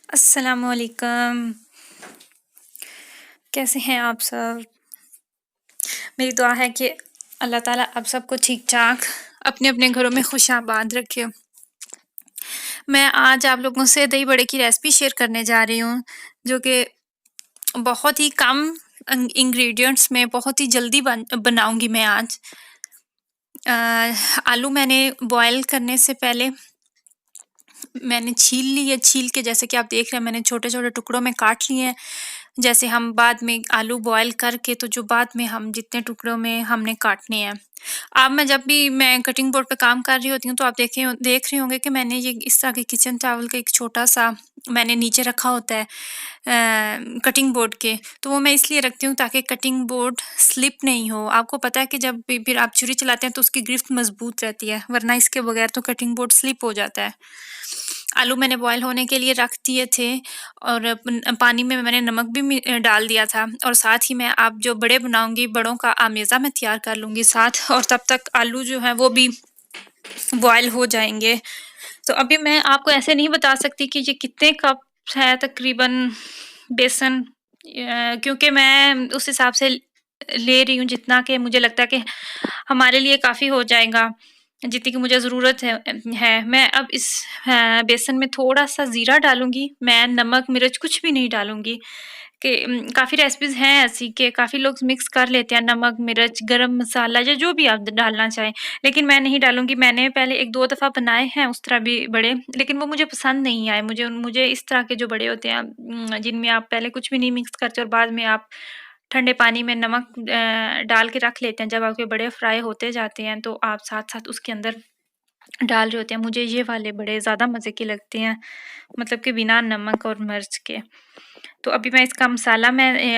अस्सलामुअलैकुम। कैसे हैं आप सब? मेरी दुआ है कि अल्लाह ताला आप सबको ठीक-ठाक अपने-अपने घरों में खुशाबाद रखे। मैं आज आप लोगों से दही बड़े की रेसिपी शेयर करने जा रही हूँ, जो कि बहुत ही कम इंग्रीडिएंट्स में बहुत ही जल्दी बनाऊँगी मैं आज। अ, आलू मैंने बॉयल करने से पहले मैंने छील ली है, छील के जैसे कि आप देख रहे हैं मैंने छोटे-छोटे टुकड़ों में काट लिए हैं। जैसे हम बाद में आलू बॉयल करके तो जो बाद में हम जितने टुकड़ों में हमने काटने हैं। अब मैं जब भी मैं कटिंग बोर्ड पे काम कर रही होती हूँ तो आप देख रहे होंगे कि मैंने ये इस तरह के किचन टॉवल का एक छोटा-सा मैंने नीचे रखा होता है कटिंग बोर्ड के। तो वो मैं इसलिए रखती हूँ ताकि कटिंग बोर्ड स्लिप नहीं हो। आपको पता है कि जब भी फिर आप छुरी चलाते हैं तो उसकी ग्रिप्ट मज़बूत रहती है, वरना इसके बगैर तो कटिंग बोर्ड स्लिप हो जाता है। आलू मैंने बॉयल होने के लिए रख दिए थे और पानी में मैंने नमक भी डाल दिया था और साथ ही मैं अब जो बड़े बनाऊँगी, बड़ों का आमेज़ा मैं तैयार कर लूँगी साथ और तब तक आलू जो हैं वो भी बॉयल हो जाएँगे। तो अभी मैं आपको ऐसे नहीं बता सकती कि ये कितने कप है तकरीबन बेसन क्योंकि मैं उस हिसाब से ले रही हूँ जितना कि मुझे लगता है कि हमारे लिए काफ़ी हो जाएगा, जितनी की मुझे ज़रूरत है। मैं अब इस बेसन में थोड़ा-सा ज़ीरा डालूँगी, मैं नमक, मिर्च कुछ भी नहीं डालूँगी कि काफ़ी रेसिपीज़ हैं ऐसी कि काफ़ी लोग मिक्स कर लेते हैं नमक, मिर्च, गरम मसाला या जो भी आप डालना चाहें, लेकिन मैं नहीं डालूँगी। मैंने पहले 1-2 दफ़ा बनाए हैं उस तरह भी बड़े, लेकिन वो मुझे पसंद नहीं आए। मुझे इस तरह के जो बड़े होते हैं जिनमें आप पहले कुछ भी नहीं मिक्स करते और बाद में आप ठंडे पानी में नमक डाल के रख लेते हैं, जब आपके बड़े फ्राई होते जाते हैं तो आप साथ-साथ उसके अंदर डाल रहे होते हैं। मुझे ये वाले बड़े ज़्यादा मज़े के लगते हैं, मतलब कि बिना नमक और मिर्च के। तो अभी मैं इसका मसाला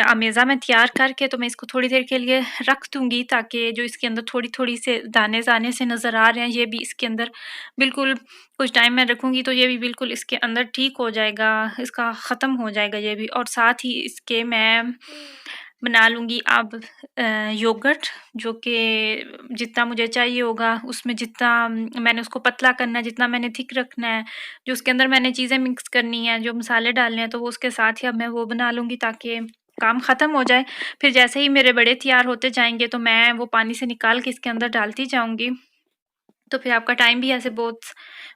अमेज़ा में तैयार करके तो मैं इसको थोड़ी देर के लिए रख दूँगी ताकि जो इसके अंदर थोड़ी-थोड़ी से दाने-दाने से नज़र आ रहे हैं, ये भी इसके अंदर बिल्कुल कुछ टाइम मैं रखूँगी तो ये भी बिल्कुल इसके अंदर ठीक हो जाएगा, इसका ख़त्म हो जाएगा ये भी और साथ ही इसके मैं बना लूँगी अब योगर्ट जो कि जितना मुझे चाहिए होगा उसमें जितना मैंने उसको पतला करना है, जितना मैंने थिक रखना है, जो उसके अंदर मैंने चीज़ें मिक्स करनी हैं, जो मसाले डालने हैं तो वो उसके साथ ही अब मैं वो बना लूँगी ताकि काम ख़त्म हो जाए। फिर जैसे ही मेरे बड़े तैयार होते जाएँगे तो मैं वो पानी से निकाल के इसके अंदर डालती जाऊँगी। तो फिर आपका टाइम भी ऐसे बहुत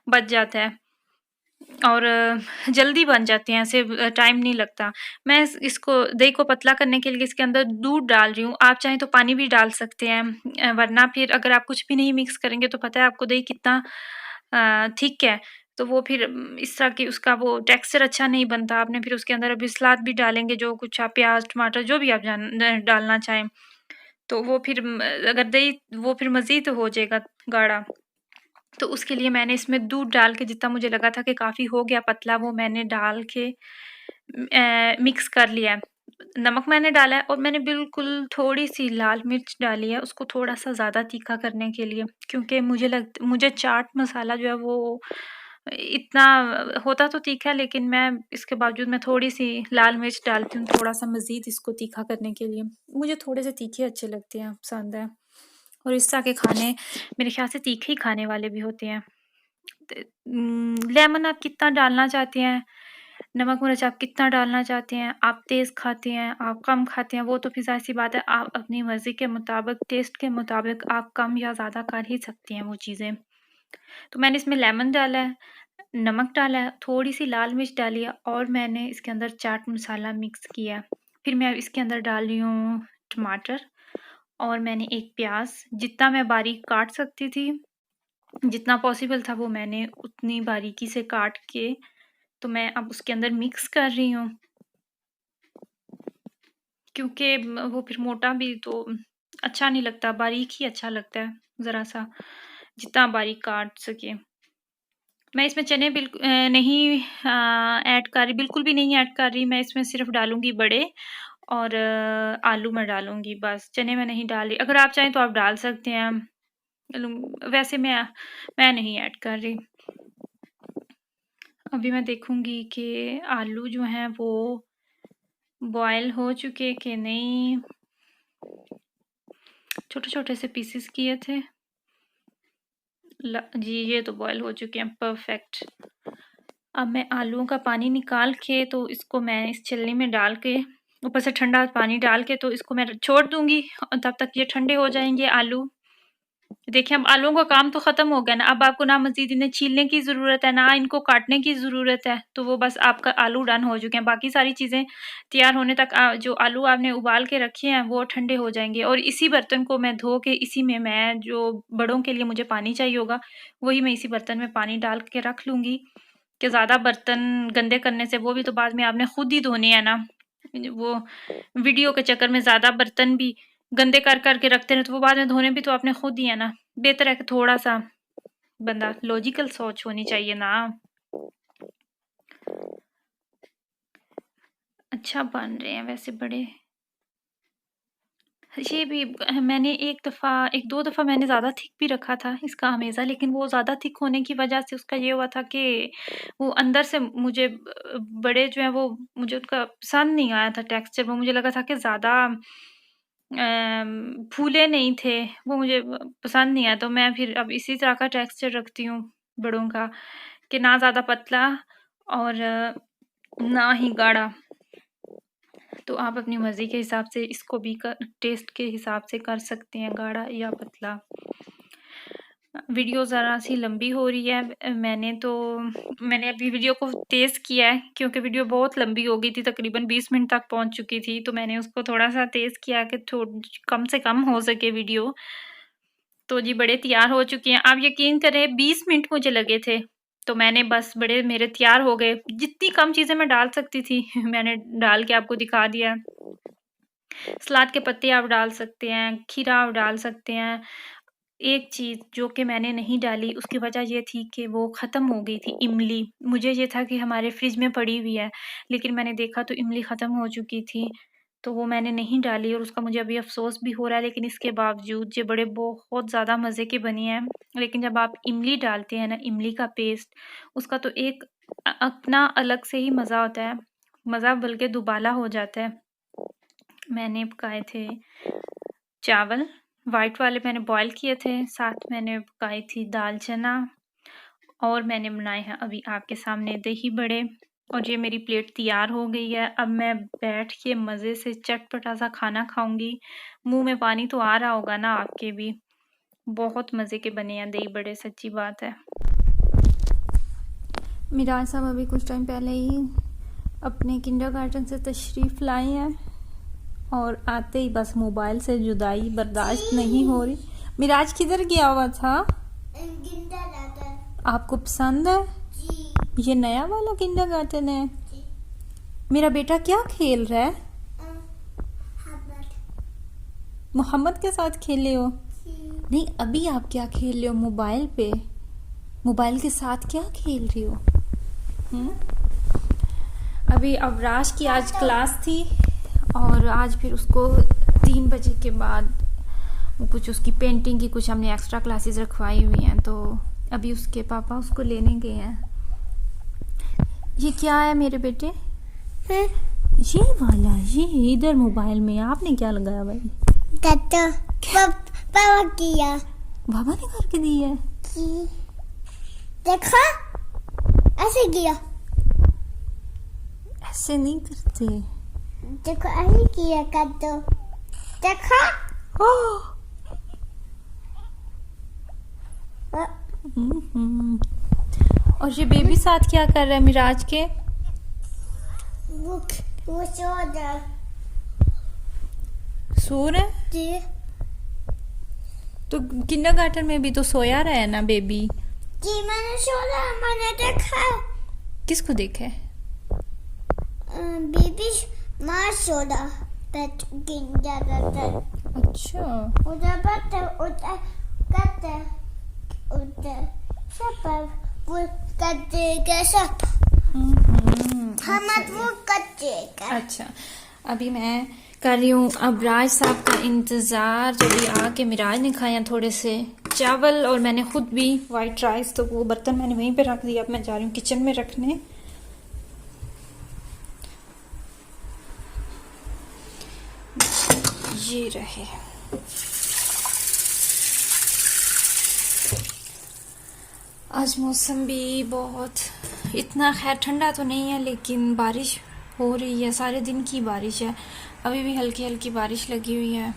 बच जाता है। और जल्दी बन जाते हैं ऐसे टाइम नहीं लगता। मैं इसको दही को पतला करने के लिए इसके अंदर दूध डाल रही हूँ, आप चाहें तो पानी भी डाल सकते हैं वरना फिर अगर आप कुछ भी नहीं मिक्स करेंगे तो पता है आपको दही कितना थिक है, तो वो फिर इस तरह की उसका वो टेक्सचर अच्छा नहीं बनता। आपने फिर उसके अंदर अभी सलाद भी डालेंगे जो कुछ आप प्याज़, टमाटर जो भी आप डालना चाहें, तो वो फिर अगर दही वो फिर मज़ीद हो जाएगा गाढ़ा। तो उसके लिए मैंने इसमें दूध डाल के जितना मुझे लगा था कि काफ़ी हो गया पतला वो मैंने डाल के मिक्स कर लिया है। नमक मैंने डाला है और मैंने बिल्कुल थोड़ी-सी लाल मिर्च डाली है, उसको थोड़ा-सा ज़्यादा तीखा करने के लिए क्योंकि मुझे चाट मसाला जो है वो इतना होता तो तीखा है लेकिन मैं इसके बावजूद मैं थोड़ी-सी लाल मिर्च डालती हूँ, थोड़ा-सा मज़ीद इसको तीखा करने के लिए। मुझे थोड़े-से तीखे अच्छे लगते हैं, पसंद है और इस तरह के खाने मेरे ख़्याल से तीखे ही खाने वाले भी होते हैं। लेमन आप कितना डालना चाहते हैं, नमक मिर्च आप कितना डालना चाहते हैं, आप तेज़ खाते हैं, आप कम खाते हैं, वो तो फिर ज़ाहिर-सी बात है आप अपनी मर्ज़ी के मुताबिक, टेस्ट के मुताबिक आप कम या ज़्यादा कर ही सकती हैं वो चीज़ें। तो मैंने इसमें लेमन डाला है, नमक डाला है, थोड़ी-सी लाल मिर्च डाली है और मैंने इसके अंदर चाट मसाला मिक्स किया है। फिर मैं इसके अंदर डाल रही हूँ टमाटर और मैंने 1 प्याज़ जितना मैं बारीक काट सकती थी, जितना पॉसिबल था वो मैंने उतनी बारीकी से काट के तो मैं अब उसके अंदर मिक्स कर रही हूँ। क्योंकि वो फिर मोटा भी तो अच्छा नहीं लगता, बारीक ही अच्छा लगता है ज़रा-सा, जितना बारीक काट सकें। मैं इसमें चने नहीं ऐड कर रही, बिल्कुल भी नहीं ऐड कर रही, मैं इसमें सिर्फ़ डालूँगी बड़े और आलू मैं डालूँगी बस, चने मैं नहीं डाल रही। अगर आप चाहें तो आप डाल सकते हैं, वैसे मैं नहीं ऐड कर रही। अभी मैं देखूँगी कि आलू जो हैं वो बॉयल हो चुके कि नहीं। छोटे-छोटे से पीसेस किए थे। जी, ये तो बॉयल हो चुके हैं, परफ़ेक्ट। अब मैं आलूओं का पानी निकाल के तो इसको मैं इस छलनी में डाल के ऊपर से ठंडा पानी डाल के तो इसको मैं छोड़ दूंगी और तब तक ये ठंडे हो जाएंगे आलू। देखिए अब आलूओं का काम तो खत्म हो गया ना, अब आपको ना मजीद इन्हें छीलने की जरूरत है ना इनको काटने की जरूरत है, तो वो बस आपका आलू डन हो चुके हैं। बाकी सारी चीजें तैयार होने तक जो आलू आपने उबाल के रखे हैं वो ठंडे हो जाएंगे। और इसी बर्तन को मैं धो के इसी में मैं जो बड़ों के लिए मुझे पानी चाहिए होगा वही मैं इसी बर्तन में पानी डाल के रख लूंगी कि ज्यादा बर्तन गंदे करने से वो भी तो बाद में आपने खुद ही धोने हैं ना। वो वीडियो के चक्कर में ज्यादा बर्तन भी गंदे कर करके रखते रहे तो वो बाद में धोने भी तो आपने खुद ही है ना। बेहतर है कि थोड़ा सा बंदा लॉजिकल सोच होनी चाहिए ना। अच्छा बन रहे हैं वैसे बड़े। ये भी मैंने एक दो दफा मैंने ज्यादा थिक भी रखा था इसका हमेशा, लेकिन वो ज्यादा थिक होने की वजह से उसका ये हुआ था कि वो अंदर से मुझे बड़े जो है वो मुझे उनका पसंद नहीं आया था टेक्सचर। वो मुझे लगा था कि ज्यादा फूले नहीं थे, वो मुझे पसंद नहीं आया। तो मैं फिर अब इसी तरह का टेक्सचर रखती हूँ बड़ों का कि ना ज्यादा पतला और ना ही गाढ़ा। तो आप अपनी मर्जी के हिसाब से इसको भी टेस्ट के हिसाब से कर सकते हैं गाढ़ा या पतला। वीडियो ज़रा सी लंबी हो रही है। मैंने अभी वीडियो को तेज़ किया है क्योंकि वीडियो बहुत लंबी हो गई थी, तकरीबन 20 मिनट तक पहुंच चुकी थी। तो मैंने उसको थोड़ा सा तेज़ किया कि कम से कम हो सके वीडियो। तो जी बड़े तैयार हो चुके हैं। आप यकीन करें 20 मिनट मुझे लगे थे, तो मैंने बस बड़े मेरे तैयार हो गए। जितनी कम चीज़ें मैं डाल सकती थी मैंने डाल के आपको दिखा दिया। सलाद के पत्ते आप डाल सकते हैं, खीरा आप डाल सकते हैं। एक चीज़ जो कि मैंने नहीं डाली उसकी वजह ये थी कि वो ख़त्म हो गई थी इमली। मुझे ये था कि हमारे फ्रिज में पड़ी हुई है, लेकिन मैंने देखा तो इमली ख़त्म हो चुकी थी, तो वो मैंने नहीं डाली और उसका मुझे अभी अफ़सोस भी हो रहा है। लेकिन इसके बावजूद ये बड़े बहुत ज़्यादा मज़े के बने हैं। लेकिन जब आप इमली डालते हैं ना, इमली का पेस्ट, उसका तो एक अपना अलग से ही मज़ा होता है। मज़ा बल्कि दुबाला हो जाता है। मैंने पकाए थे चावल, वाइट वाले मैंने बॉयल किए थे, साथ मैंने पकाई थी दाल चना और मैंने बनाए हैं अभी आपके सामने दही बड़े। और ये मेरी प्लेट तैयार हो गई है। अब मैं बैठ के मज़े से चटपटा सा खाना खाऊंगी। मुंह में पानी तो आ रहा होगा ना आपके भी। बहुत मज़े के बने हैं दही बड़े, सच्ची बात है। मिराज साहब अभी कुछ टाइम पहले ही अपने किंडरगार्टन से तशरीफ़ लाए हैं और आते ही बस मोबाइल से जुदाई बर्दाश्त नहीं हो रही। मिराज किधर गया हुआ था? आपको पसंद है जी। ये नया वाला किंडरगार्टन है जी। मेरा बेटा क्या खेल रहा है? मोहम्मद के साथ खेले हो? नहीं, अभी आप क्या खेल रहे हो मोबाइल पे? मोबाइल के साथ क्या खेल रही हो? अभी अवराश की आज क्लास थी और आज फिर उसको 3 बजे के बाद कुछ उसकी पेंटिंग की कुछ हमने एक्स्ट्रा क्लासेस रखवाई हुई हैं, तो अभी उसके पापा उसको लेने गए हैं। ये क्या है मेरे बेटे? ये वाला, ये इधर मोबाइल में आपने क्या लगाया भाई? पापा किया, बाबा ने करके दी है। देखो ऐसे किया, ऐसे नहीं करते। देखो ऐसे किया कर दो, देखो। और ये बेबी साथ क्या कर रहा है मिराज के? वो सो रहा है। सो रहा है जी। तो किंडरगार्टन में भी तो सोया रहा है ना बेबी जी। मैंने सोया, मैंने देखा। किसको देखा? बेबी माँ सोया पेट किंडरगार्टन। अच्छा, उधर बैठे, उधर करते, उधर सब वो कटेगा सब। हम वो कटेगा। अच्छा, अभी मैं कर रही हूँ अबराज साहब का इंतज़ार। जब भी आके मिराज ने खाया थोड़े से चावल और मैंने खुद भी वाइट राइस, तो वो बर्तन मैंने वहीं पे रख दिया। अब मैं जा रही हूँ किचन में रखने। ये रहे। आज मौसम भी बहुत इतना खैर ठंडा तो नहीं है, लेकिन बारिश हो रही है, सारे दिन की बारिश है। अभी भी हल्की हल्की बारिश लगी हुई है।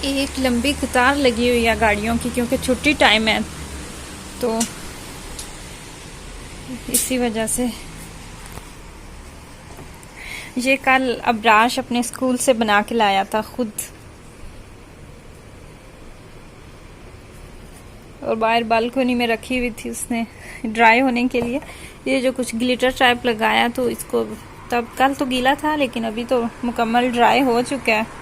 एक लंबी कतार लगी हुई है गाड़ियों की, क्योंकि छुट्टी टाइम है, तो इसी वजह से। ये कल अब्राश अपने स्कूल से बना के लाया था खुद, और बाहर बालकोनी में रखी हुई थी उसने ड्राई होने के लिए। ये जो कुछ ग्लिटर टाइप लगाया, तो इसको तब कल तो गीला था, लेकिन अभी तो मुकम्मल ड्राई हो चुका है।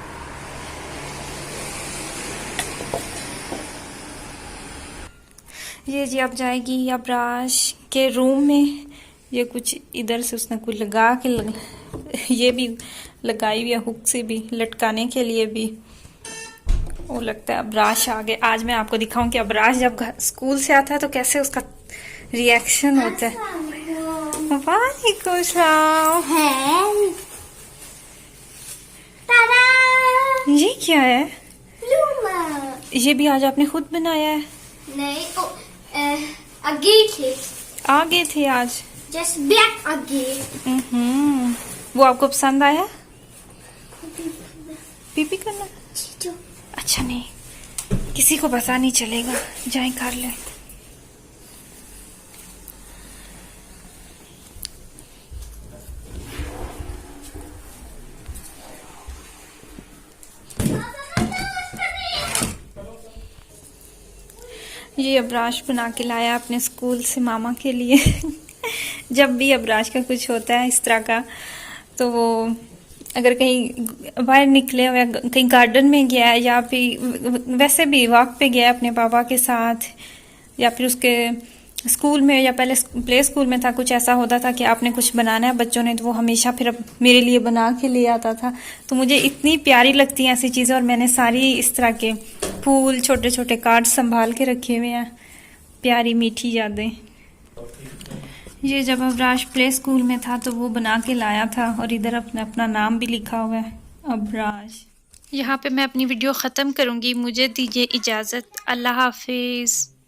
ये जी अब जाएगी अब्राश के रूम में। ये कुछ इधर से उसने कुछ लगा के ये भी लगाई हुई है हुक से भी, लटकाने के लिए भी। वो लगता है अब्राश आ गए। आज मैं आपको दिखाऊं कि अब्राश जब स्कूल से आता है तो कैसे उसका रिएक्शन होता है। वालेकुम सलाम। ये क्या है? ये भी आज आपने खुद बनाया है? नहीं, आगे थे। आगे थे आज? जस्ट ब्लैक आगे। वो आपको पसंद आया? पीपी करना? अच्छा नहीं, किसी को पता नहीं चलेगा, जाए कर ले। ये अब्राश बना के लाया अपने स्कूल से मामा के लिए। जब भी अब्राश का कुछ होता है इस तरह का, तो वो अगर कहीं बाहर निकले हुए, कहीं गार्डन में गया है, या फिर वैसे भी वॉक पे गया अपने पापा के साथ, या फिर उसके स्कूल में, या पहले प्ले स्कूल में था, कुछ ऐसा होता था कि आपने कुछ बनाना है बच्चों ने, तो वो हमेशा फिर मेरे लिए बना के ले आता था। तो मुझे इतनी प्यारी लगती हैं ऐसी चीज़ें, और मैंने सारी इस तरह के फूल, छोटे छोटे कार्ड संभाल के रखे हुए हैं। प्यारी मीठी यादें। ये जब अब्राश प्ले स्कूल में था तो वो बना के लाया था, और इधर अपना नाम भी लिखा हुआ है, अब्राश। यहाँ पे मैं अपनी वीडियो ख़त्म करूँगी। मुझे दीजिए इजाज़त। अल्लाह हाफिज़।